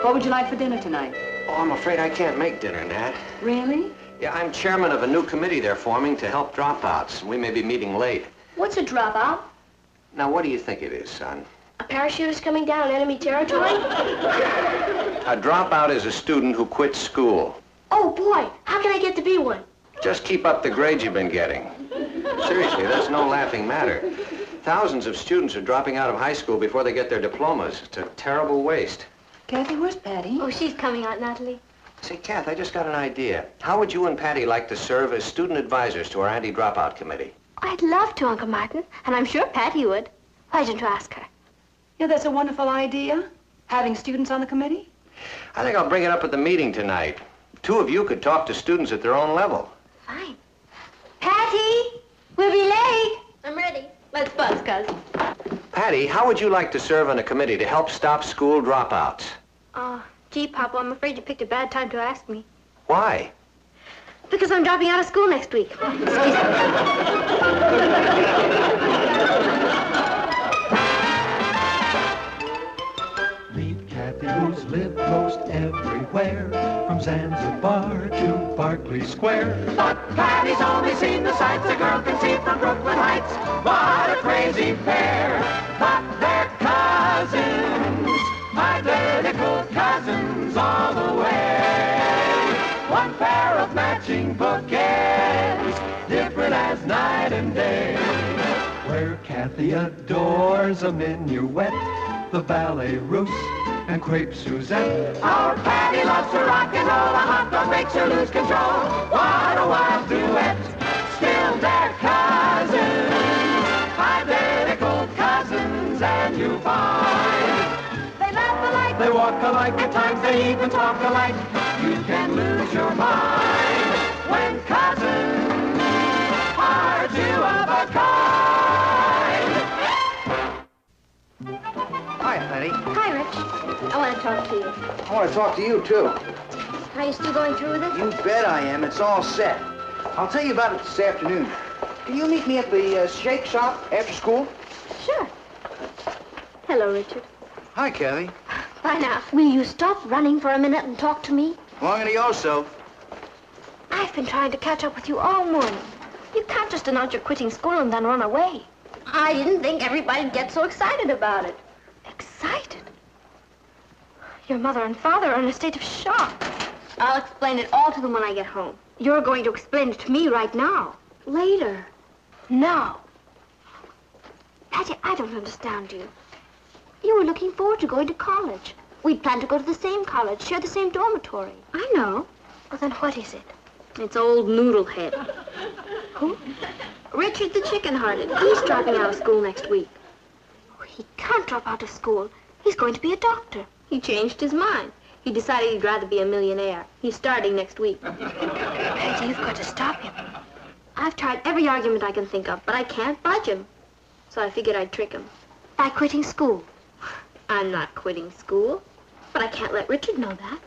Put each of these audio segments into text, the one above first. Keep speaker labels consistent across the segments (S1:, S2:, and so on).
S1: What would you like for dinner tonight?
S2: Oh, I'm afraid I can't make dinner, Nat.
S1: Really?
S2: Yeah, I'm chairman of a new committee they're forming to help dropouts. We may be meeting late.
S3: What's a dropout?
S2: Now, what do you think it is, son?
S3: A parachutist coming down enemy territory?
S2: A dropout is a student who quits school.
S3: Oh, boy, how can I get to be one?
S2: Just keep up the grades you've been getting. Seriously, that's no laughing matter. Thousands of students are dropping out of high school before they get their diplomas. It's a terrible waste.
S1: Kathy, where's Patty?
S3: Oh, she's coming out, Natalie.
S2: Say, Kath, I just got an idea. How would you and Patty like to serve as student advisors to our anti-dropout committee?
S3: I'd love to, Uncle Martin, and I'm sure Patty would. Why don't you ask her?
S1: Yeah, that's a wonderful idea. Having students on the committee?
S2: I think I'll bring it up at the meeting tonight. Two of you could talk to students at their own level.
S3: Fine. Patty, we'll be late. I'm ready. Let's buzz, cuz.
S2: Patty, how would you like to serve on a committee to help stop school dropouts?
S3: Gee, Papa, I'm afraid you picked a bad time to ask me.
S2: Why?
S3: Because I'm dropping out of school next week. Excuse me.
S4: Meet Kathy, who's lived most everywhere, from Zanzibar to Berkeley Square.
S5: But Patty's only seen the sights a girl can see from Brooklyn Heights. What a crazy pair! But they're cousins, identical cousins all the way. One pair of matching bookends, different as night and day.
S4: Where Kathy adores a minuet, the ballet russe, and crepe Suzette.
S5: Our Patty loves to rock and roll, a hot dog makes her lose control. What a wild duet, still they're cousins, identical cousins, and you find they laugh alike, they walk alike, at times they even talk alike. You can lose your mind when cousins are two of a kind.
S6: Hi, Patty.
S3: Hi, Rich. I want to talk to you.
S6: I want to talk to you, too.
S3: Are you still going through with it?
S6: You bet I am. It's all set. I'll tell you about it this afternoon. Can you meet me at the shake shop after school?
S3: Sure. Hello, Richard.
S6: Hi, Kathy.
S3: Bye now. Will you stop running for a minute and talk to me?
S6: Long to go, so.
S3: I've been trying to catch up with you all morning. You can't just announce you're quitting school and then run away. I didn't think everybody'd get so excited about it. Excited? Your mother and father are in a state of shock. I'll explain it all to them when I get home. You're going to explain it to me right now. Later. No. Patty, I don't understand you. You were looking forward to going to college. We'd planned to go to the same college, share the same dormitory. I know. Well, then what is it? It's old Noodlehead. Who? Richard the Chicken-Hearted. He's dropping out of school next week. Oh, he can't drop out of school. He's going to be a doctor. He changed his mind. He decided he'd rather be a millionaire. He's starting next week. Patty, you've got to stop him. I've tried every argument I can think of, but I can't budge him. So I figured I'd trick him. By quitting school. I'm not quitting school, but I can't let Richard know that.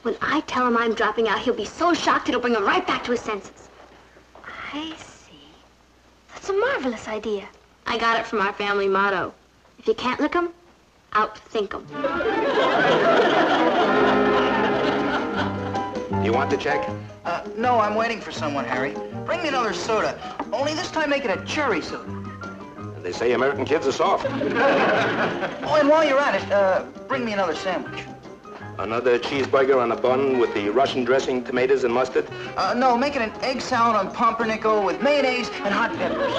S3: When I tell him I'm dropping out, he'll be so shocked it'll bring him right back to his senses. I see. That's a marvelous idea. I got it from our family motto. If you can't lick 'em, outthink 'em.
S2: You want the check?
S6: No, I'm waiting for someone, Harry. Bring me another soda. Only this time make it a cherry soda.
S2: They say American kids are soft.
S6: Oh, and while you're at it, bring me another sandwich.
S7: Another cheeseburger on a bun with the Russian dressing, tomatoes, and mustard?
S6: No, make it an egg salad on pumpernickel with mayonnaise and hot peppers.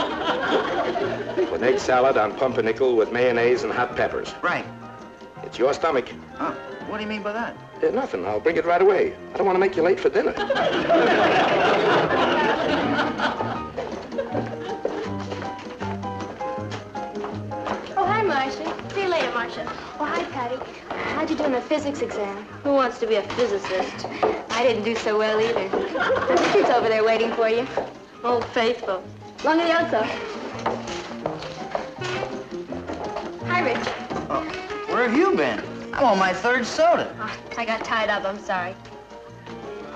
S7: With egg salad on pumpernickel with mayonnaise and hot peppers.
S6: Right.
S7: It's your stomach.
S6: Huh? What do you mean by that?
S7: Nothing. I'll bring it right away. I don't want to make you late for dinner.
S3: Oh, hi, Marcia. See you later, Marcia. Oh, hi, Patty. How'd you do in the physics exam? Who wants to be a physicist? I didn't do so well either. Richard's over there waiting for you. Old faithful. Long adios. Hi, Rich.
S6: Oh, where have you been? I'm on my third soda.
S3: Oh, I got tied up. I'm sorry.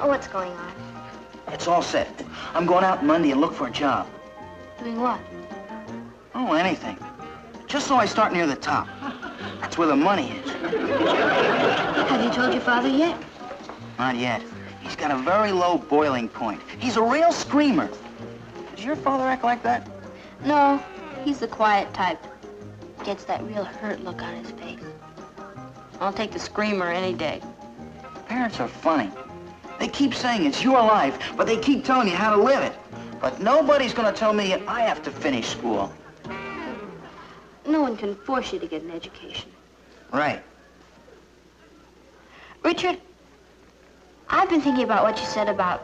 S3: Oh, what's going on?
S6: It's all set. I'm going out Monday and look for a job.
S3: Doing what?
S6: Oh, anything. Just so I start near the top. That's where the money is.
S3: Have you told your father yet?
S6: Not yet. He's got a very low boiling point. He's a real screamer. Does your father act like that?
S3: No, he's the quiet type. Gets that real hurt look on his face. I'll take the screamer any day.
S6: Parents are funny. They keep saying it's your life, but they keep telling you how to live it. But nobody's gonna tell me I have to finish school.
S3: No one can force you to get an education.
S6: Right.
S3: Richard, I've been thinking about what you said about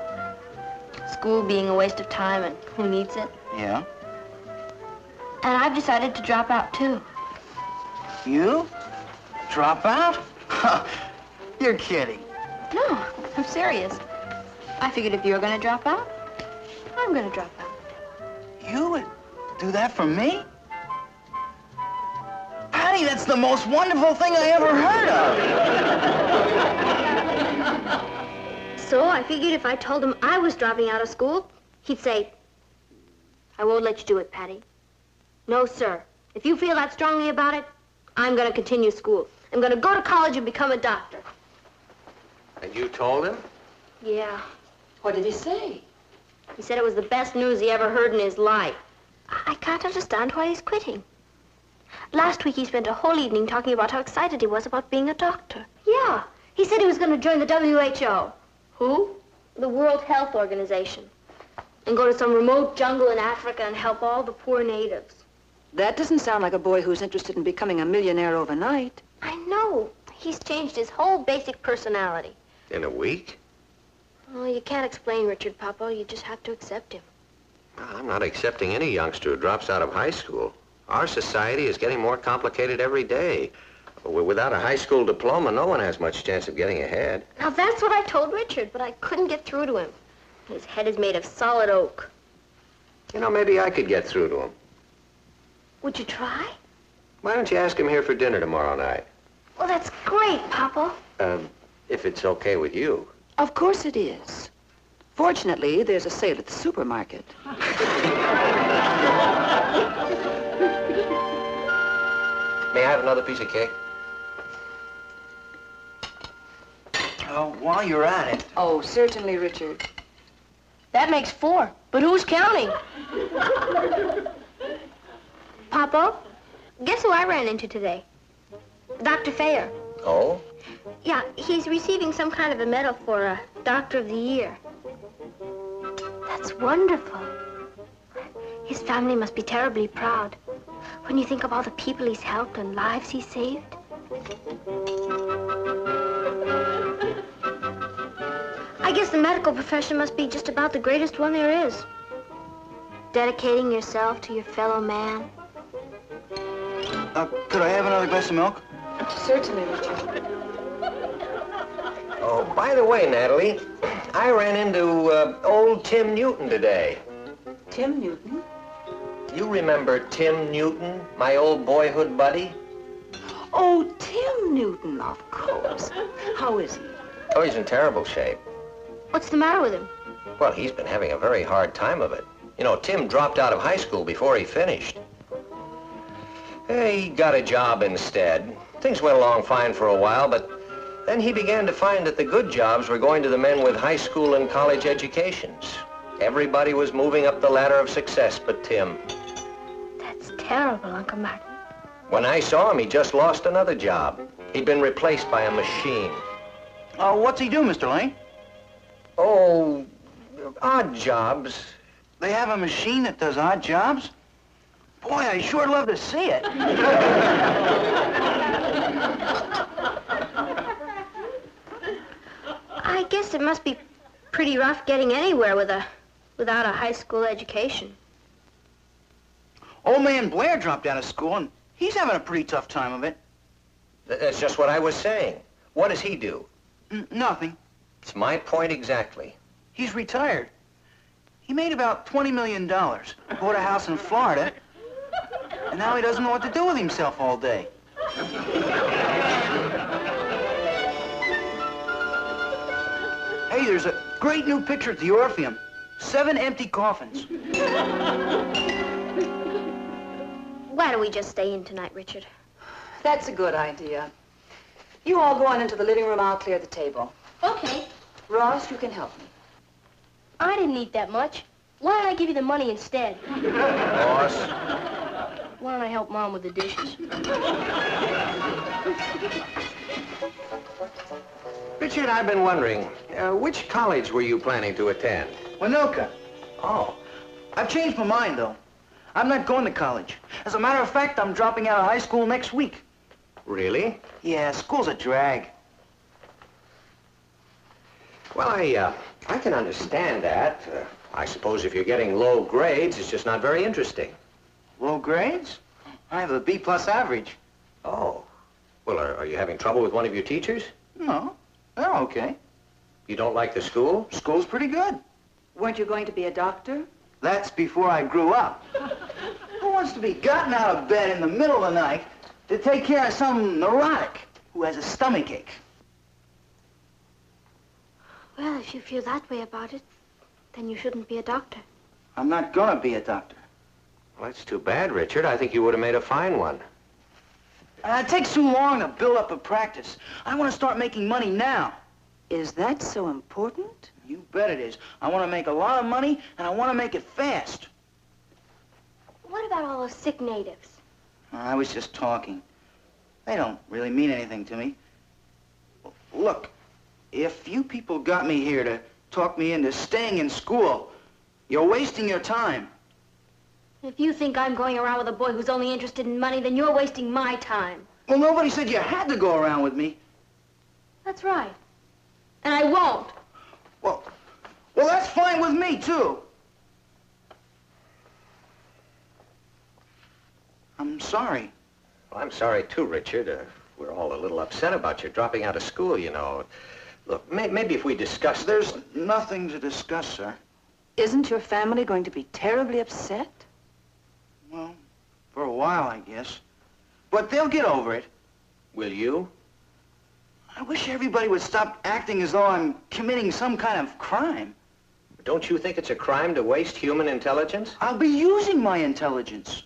S3: school being a waste of time and who needs it.
S6: Yeah?
S3: And I've decided to drop out, too.
S6: You? Drop out? You're kidding.
S3: No, I'm serious. I figured if you're going to drop out, I'm going to drop out.
S6: You would do that for me? Patty, that's the most wonderful thing I ever heard of.
S3: So I figured if I told him I was dropping out of school, he'd say, I won't let you do it, Patty. No, sir. If you feel that strongly about it, I'm going to continue school. I'm going to go to college and become a doctor.
S2: And you told him?
S3: Yeah.
S1: What did he say?
S3: He said it was the best news he ever heard in his life. I can't understand why he's quitting. Last week he spent a whole evening talking about how excited he was about being a doctor. Yeah. He said he was going to join the WHO. Who? The World Health Organization. And go to some remote jungle in Africa and help all the poor natives.
S1: That doesn't sound like a boy who's interested in becoming a millionaire overnight.
S3: I know. He's changed his whole basic personality.
S2: In a week?
S3: Oh, you can't explain Richard, Papa. You just have to accept him.
S2: I'm not accepting any youngster who drops out of high school. Our society is getting more complicated every day. Without a high school diploma, no one has much chance of getting ahead.
S3: Now, that's what I told Richard, but I couldn't get through to him. His head is made of solid oak.
S2: You know, maybe I could get through to him.
S3: Would you try?
S2: Why don't you ask him here for dinner tomorrow night?
S3: Well, that's great, Papa.
S2: If it's okay with you.
S1: Of course it is. Fortunately, there's a sale at the supermarket.
S2: May I have another piece of cake?
S6: While you're at it.
S1: Oh, certainly, Richard.
S3: That makes 4, but who's counting? Papa, guess who I ran into today? Dr. Thayer.
S2: Oh?
S3: Yeah, he's receiving some kind of a medal for a Doctor of the Year. That's wonderful. His family must be terribly proud when you think of all the people he's helped and lives he's saved. I guess the medical profession must be just about the greatest one there is. Dedicating yourself to your fellow man.
S6: Could I have another glass of milk?
S1: Certainly, Richard.
S2: Oh, by the way, Natalie, I ran into old Tim Newton today.
S1: Tim Newton?
S2: You remember Tim Newton, my old boyhood buddy?
S1: Oh, Tim Newton, of course. How is he?
S2: Oh, he's in terrible shape.
S3: What's the matter with him?
S2: Well, he's been having a very hard time of it. You know, Tim dropped out of high school before he finished. He got a job instead. Things went along fine for a while, but then he began to find that the good jobs were going to the men with high school and college educations. Everybody was moving up the ladder of success but Tim.
S3: That's terrible, Uncle Martin.
S2: When I saw him, he just lost another job. He'd been replaced by a machine.
S6: What's he do, Mr. Lane?
S2: Oh, odd jobs.
S6: They have a machine that does odd jobs? Boy, I sure love to see it.
S3: I guess it must be pretty rough getting anywhere without a high school education.
S6: Old man Blair dropped out of school, and he's having a pretty tough time of it.
S2: That's just what I was saying. What does he do?
S6: Nothing.
S2: It's my point exactly.
S6: He's retired. He made about $20 million, bought a house in Florida, and now he doesn't know what to do with himself all day. Hey, there's a great new picture at the Orpheum. 7 empty coffins.
S3: Why don't we just stay in tonight, Richard?
S1: That's a good idea. You all go on into the living room. I'll clear the table.
S3: Okay.
S1: Ross, you can help me.
S3: I didn't eat that much. Why don't I give you the money instead?
S2: Ross.
S3: Why don't I help Mom with the dishes?
S2: Richard, I've been wondering, which college were you planning to attend?
S6: Winoka.
S2: Oh.
S6: I've changed my mind, though. I'm not going to college. As a matter of fact, I'm dropping out of high school next week.
S2: Really?
S6: Yeah, school's a drag.
S2: Well, I can understand that. I suppose if you're getting low grades, it's just not very interesting.
S6: Low grades? I have a B+ average.
S2: Oh. Well, are you having trouble with one of your teachers?
S6: No, they're okay.
S2: You don't like the school?
S6: School's pretty good.
S1: Weren't you going to be a doctor?
S6: That's before I grew up. Who wants to be gotten out of bed in the middle of the night to take care of some neurotic who has a stomachache?
S3: Well, if you feel that way about it, then you shouldn't be a doctor.
S6: I'm not gonna be a doctor.
S2: Well, that's too bad, Richard. I think you would have made a fine one.
S6: It takes too long to build up a practice. I want to start making money now.
S1: Is that so important?
S6: You bet it is. I want to make a lot of money, and I want to make it fast.
S3: What about all those sick natives?
S6: I was just talking. They don't really mean anything to me. Look, if you people got me here to talk me into staying in school, you're wasting your time.
S3: If you think I'm going around with a boy who's only interested in money, then you're wasting my time.
S6: Well, nobody said you had to go around with me.
S3: That's right. And I won't.
S6: Well, that's fine with me, too. I'm sorry.
S2: Well, I'm sorry, too, Richard. We're all a little upset about you dropping out of school, you know. Look, maybe if we discuss...
S6: There's nothing to discuss, sir.
S1: Isn't your family going to be terribly upset?
S6: Well, for a while, I guess. But they'll get over it.
S2: Will you?
S6: I wish everybody would stop acting as though I'm committing some kind of crime.
S2: Don't you think it's a crime to waste human intelligence?
S6: I'll be using my intelligence.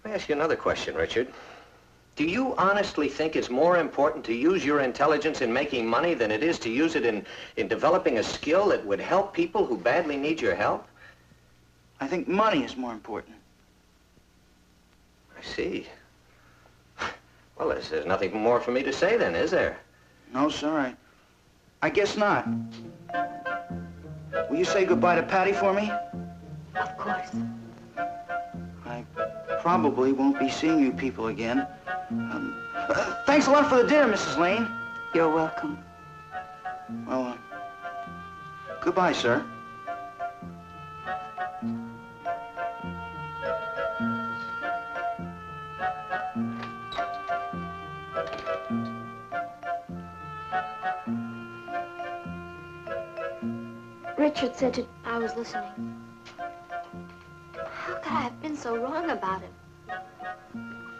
S2: Let me ask you another question, Richard. Do you honestly think it's more important to use your intelligence in making money than it is to use it in developing a skill that would help people who badly need your help?
S6: I think money is more important.
S2: I see. Well, there's nothing more for me to say then, is there?
S6: No, sir, I guess not. Will you say goodbye to Patty for me?
S3: Of course.
S6: I probably won't be seeing you people again. Thanks a lot for the dinner, Mrs. Lane.
S1: You're welcome.
S6: Well, goodbye, sir.
S3: Richard said I was listening. How could I have been so wrong about him?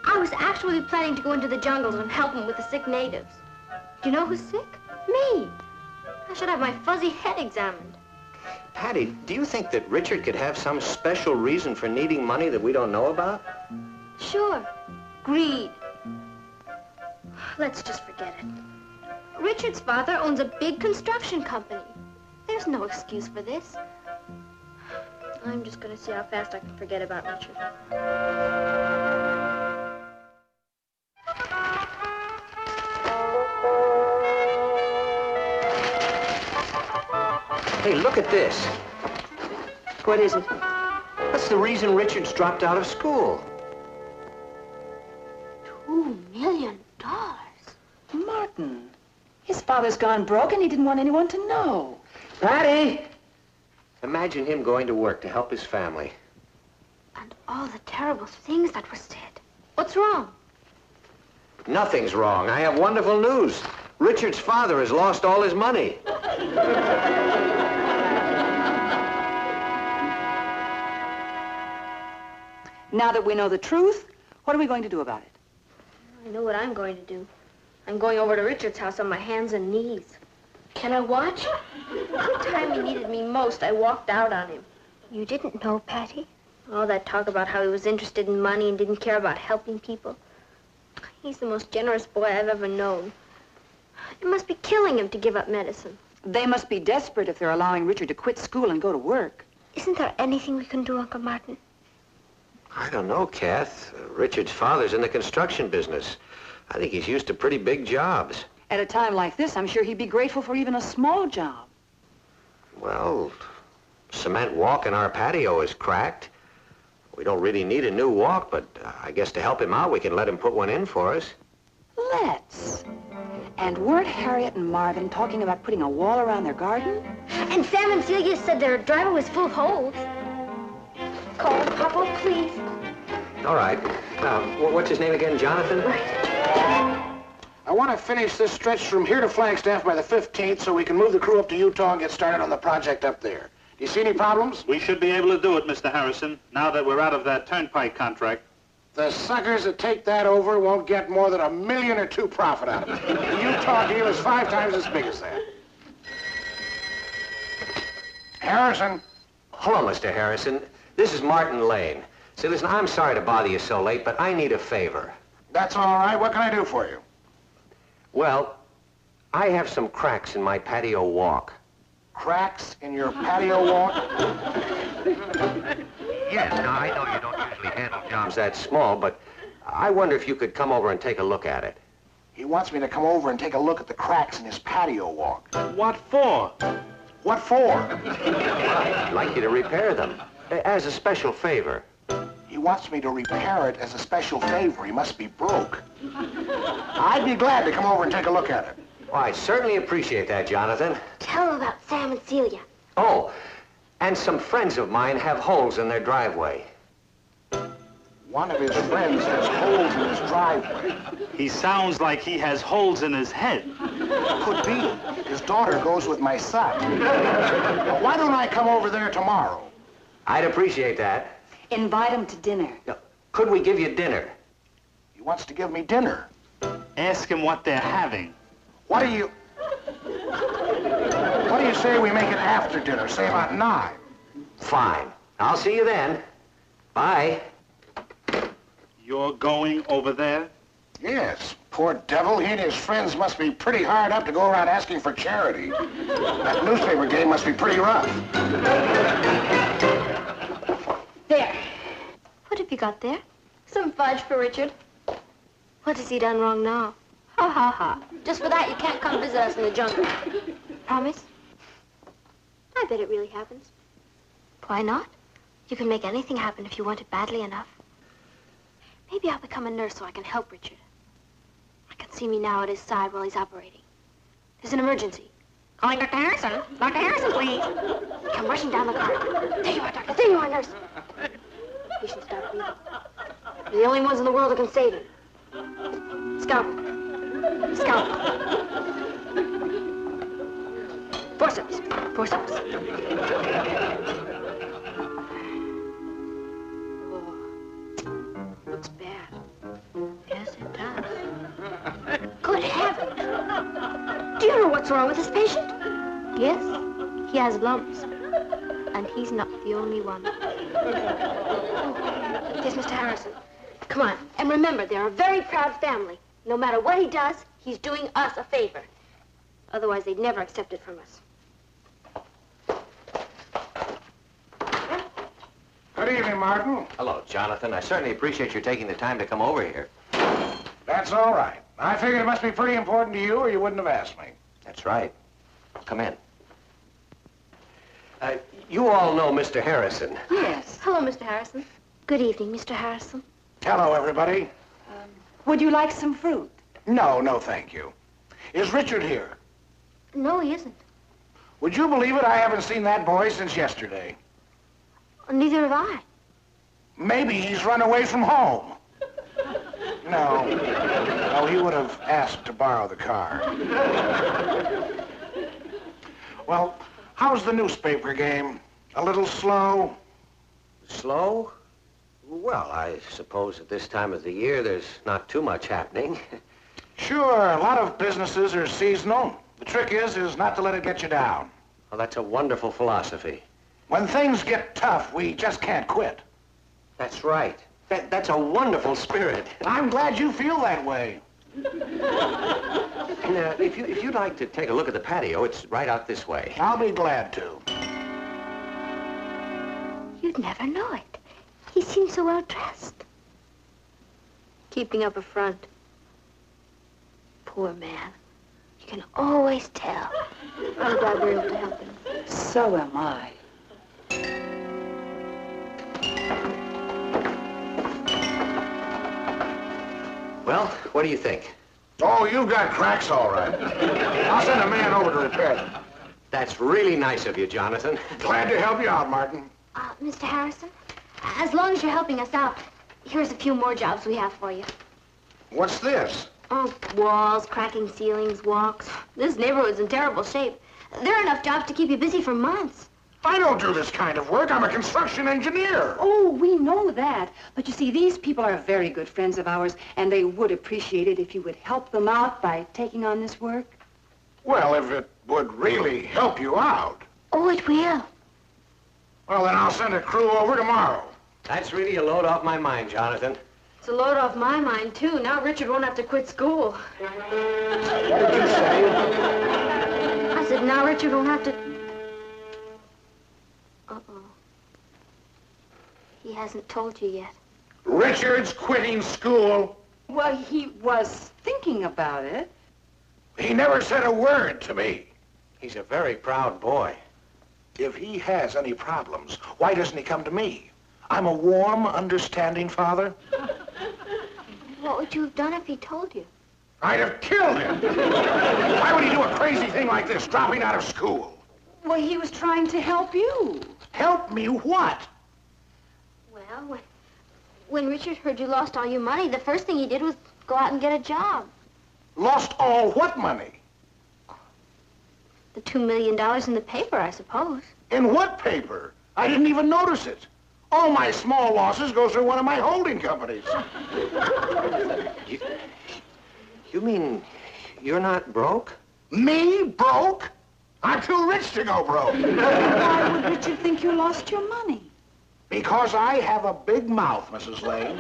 S3: I was actually planning to go into the jungles and help him with the sick natives. Do you know who's sick? Me. I should have my fuzzy head examined.
S2: Patty, do you think that Richard could have some special reason for needing money that we don't know about?
S3: Sure. Greed. Let's just forget it. Richard's father owns a big construction company. There's no excuse for this. I'm just going to see how fast I can forget about Richard.
S2: Hey, look at this.
S1: What is it?
S2: That's the reason Richard's dropped out of school.
S3: $2 million.
S1: Martin. His father's gone broke and he didn't want anyone to know.
S2: Patty! Imagine him going to work to help his family.
S3: And all the terrible things that were said. What's wrong?
S2: Nothing's wrong. I have wonderful news. Richard's father has lost all his money.
S1: Now that we know the truth, what are we going to do about it?
S3: I know what I'm going to do. I'm going over to Richard's house on my hands and knees. Can I watch? The time he needed me most, I walked out on him. You didn't know, Patty? All that talk about how he was interested in money and didn't care about helping people. He's the most generous boy I've ever known. It must be killing him to give up medicine.
S1: They must be desperate if they're allowing Richard to quit school and go to work.
S3: Isn't there anything we can do, Uncle Martin?
S2: I don't know, Kath. Richard's father's in the construction business. I think he's used to pretty big jobs.
S1: At a time like this, I'm sure he'd be grateful for even a small job.
S2: Well, cement walk in our patio is cracked. We don't really need a new walk, but I guess to help him out, we can let him put one in for us.
S1: Let's. And weren't Harriet and Marvin talking about putting a wall around their garden?
S3: And Sam and Celia said their driveway was full of holes. Call him, Papa, please.
S2: All right. What's his name again? Jonathan?
S8: I want to finish this stretch from here to Flagstaff by the 15th so we can move the crew up to Utah and get started on the project up there. Do you see any problems?
S9: We should be able to do it, Mr. Harrison, now that we're out of that turnpike contract.
S8: The suckers that take that over won't get more than $1 million or $2 million profit out of it. The Utah deal is 5 times as big as that. Harrison.
S2: Hello, Mr. Harrison. This is Martin Lane. Say, listen, I'm sorry to bother you so late, but I need a favor.
S8: That's all right. What can I do for you?
S2: Well, I have some cracks in my patio walk.
S8: Cracks in your patio walk?
S2: Yes, now I know you don't usually handle jobs that small, but I wonder if you could come over and take a look at it.
S8: He wants me to come over and take a look at the cracks in his patio walk.
S9: What for?
S8: What for?
S2: I'd like you to repair them, as a special favor.
S8: He wants me to repair it as a special favor. He must be broke. I'd be glad to come over and take a look at it.
S2: Well, I certainly appreciate that, Jonathan.
S3: Tell him about Sam and Celia.
S2: Oh, and some friends of mine have holes in their driveway.
S8: One of his friends has holes in his driveway.
S9: He sounds like he has holes in his head.
S8: Could be. His daughter goes with my son. Now, why don't I come over there tomorrow?
S2: I'd appreciate that.
S1: Invite him to dinner.
S2: Could we give you dinner?
S8: He wants to give me dinner.
S9: Ask him what they're having.
S8: What do you say we make it after dinner, say about 9?
S2: Fine. I'll see you then. Bye.
S9: You're going over there?
S8: Yes. Poor devil, he and his friends must be pretty hard up to go around asking for charity. That newspaper game must be pretty rough.
S3: There. What have you got there? Some fudge for Richard. What has he done wrong now? Ha, ha, ha. Just for that, you can't come visit us in the jungle. Promise? I bet it really happens. Why not? You can make anything happen if you want it badly enough. Maybe I'll become a nurse so I can help Richard. I can see me now at his side while he's operating. There's an emergency. Calling Dr. Harrison. Dr. Harrison, please. Come rushing down the corridor. There you are, Doctor. There you are, nurse. Patient stop breathing. We're the only ones in the world who can save him. Scalpel. Scalpel. Forceps. Forceps. Oh. Looks bad. Yes, it does. Good heavens. Do you know what's wrong with this patient? Yes, he has lumps. And he's not the only one. Yes, Mr. Harrison. Come on. And remember, they're a very proud family. No matter what he does, he's doing us a favor. Otherwise, they'd never accept it from us.
S8: Good evening, Martin.
S2: Hello, Jonathan. I certainly appreciate your taking the time to come over here.
S8: That's all right. I figured it must be pretty important to you or you wouldn't have asked me.
S2: That's right. Come in. You all know Mr. Harrison.
S1: Yes.
S3: Hello, Mr. Harrison. Good evening, Mr. Harrison.
S8: Hello, everybody.
S1: Would you like some fruit?
S8: No, thank you. Is Richard here?
S3: No, he isn't.
S8: Would you believe it? I haven't seen that boy since yesterday.
S3: Neither have I.
S8: Maybe he's run away from home. No, he would have asked to borrow the car. Well, how's the newspaper game? A little slow?
S2: Slow? Well, I suppose at this time of the year there's not too much happening.
S8: Sure, a lot of businesses are seasonal. The trick is not to let it get you down.
S2: Well, that's a wonderful philosophy.
S8: When things get tough, we just can't quit.
S2: That's right. That's a wonderful spirit.
S8: I'm glad you feel that way.
S2: Now, if you'd like to take a look at the patio, it's right out this way.
S8: I'll be glad to.
S3: You'd never know it. He seems so well dressed. Keeping up a front. Poor man. You can always tell. I'm glad we're able to help him.
S1: So am I.
S2: Well, what do you think?
S8: Oh, you've got cracks all right. I'll send a man over to repair them.
S2: That's really nice of you, Jonathan.
S8: Glad to help you out, Martin.
S3: Mr. Harrison, as long as you're helping us out, here's a few more jobs we have for you.
S8: What's this?
S3: Oh, walls, cracking ceilings, walks. This neighborhood's in terrible shape. There are enough jobs to keep you busy for months.
S8: I don't do this kind of work. I'm a construction engineer.
S1: Oh, we know that. But you see, these people are very good friends of ours, and they would appreciate it if you would help them out by taking on this work.
S8: Well, if it would really help you out.
S3: Oh, it will.
S8: Well, then I'll send a crew over tomorrow.
S2: That's really a load off my mind, Jonathan.
S3: It's a load off my mind, too. Now Richard won't have to quit school.
S8: What did you say?
S3: I said, now Richard won't have to... Uh-oh. He hasn't told you yet.
S8: Richard's quitting school.
S1: Well, he was thinking about it.
S8: He never said a word to me.
S2: He's a very proud boy.
S8: If he has any problems, why doesn't he come to me? I'm a warm, understanding father.
S3: What would you have done if he told you?
S8: I'd have killed him. Why would he do a crazy thing like this, dropping out of school?
S1: Well, he was trying to help you.
S8: Help me what?
S3: Well, when Richard heard you lost all your money, the first thing he did was go out and get a job.
S8: Lost all what money?
S3: The $2 million in the paper, I suppose.
S8: In what paper? I didn't even notice it. All my small losses go through one of my holding companies.
S2: You mean you're not broke?
S8: Me? Broke? I'm too rich to go broke.
S1: Why would Richard think you lost your money?
S8: Because I have a big mouth, Mrs. Lane.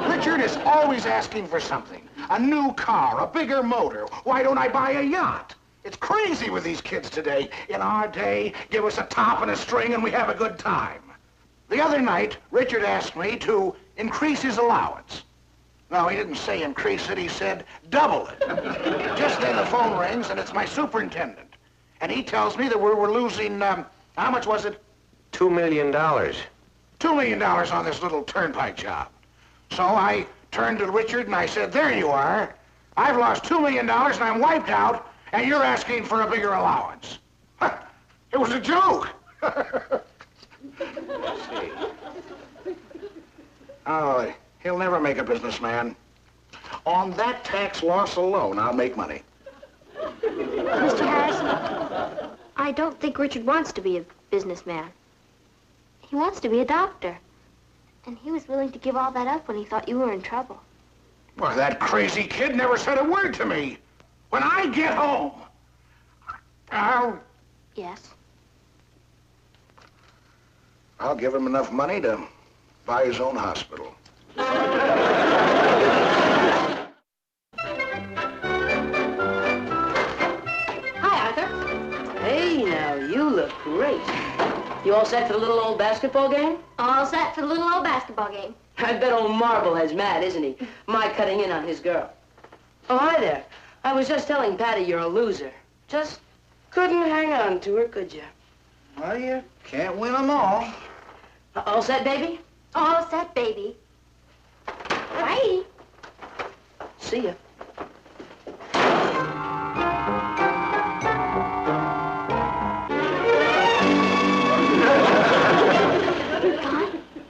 S8: Richard is always asking for something. A new car, a bigger motor. Why don't I buy a yacht? It's crazy with these kids today. In our day, give us a top and a string and we have a good time. The other night, Richard asked me to increase his allowance. No, he didn't say increase it, he said double it. Just then the phone rings and it's my superintendent. And he tells me that we're losing, how much was it?
S2: $2 million.
S8: $2 million on this little turnpike job. So I turned to Richard and I said, there you are. I've lost $2 million and I'm wiped out, and you're asking for a bigger allowance. It was a joke.
S2: See.
S8: Oh, he'll never make a businessman. On that tax loss alone, I'll make money.
S3: Mr. Harrison, I don't think Richard wants to be a businessman. He wants to be a doctor. And he was willing to give all that up when he thought you were in trouble.
S8: Well, that crazy kid never said a word to me. When I get home,
S3: Yes?
S8: I'll give him enough money to buy his own hospital.
S3: Hi, Arthur.
S10: Hey, now, you look great. You all set for the little old basketball game?
S3: All set for the little old basketball game.
S10: I bet old Marblehead's mad, isn't he? My cutting in on his girl. Oh, hi there. I was just telling Patty you're a loser. Just couldn't hang on to her, could you?
S6: Well, you can't win them all.
S10: All set, baby?
S3: All set, baby. Bye.
S10: See ya.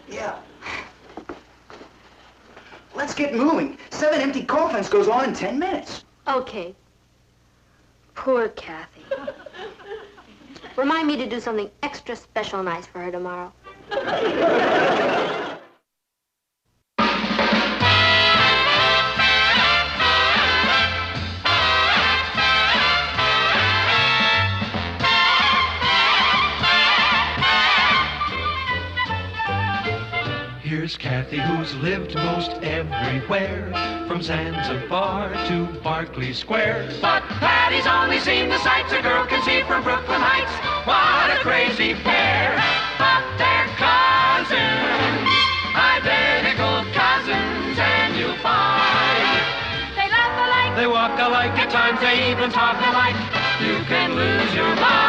S6: Yeah. Let's get moving. 7 empty coffins goes on in 10 minutes.
S3: Okay. Poor Kathy. Remind me to do something extra special nice for her tomorrow.
S4: Here's Here's Kathy, who's lived most everywhere, from Zanzibar to Berkeley Square.
S5: But Patty's only seen the sights a girl can see from Brooklyn Heights. What a crazy pair, but they're cousins, identical cousins, and you'll find they laugh alike,
S4: They walk alike,
S5: at times they even talk alike. You can lose your mind.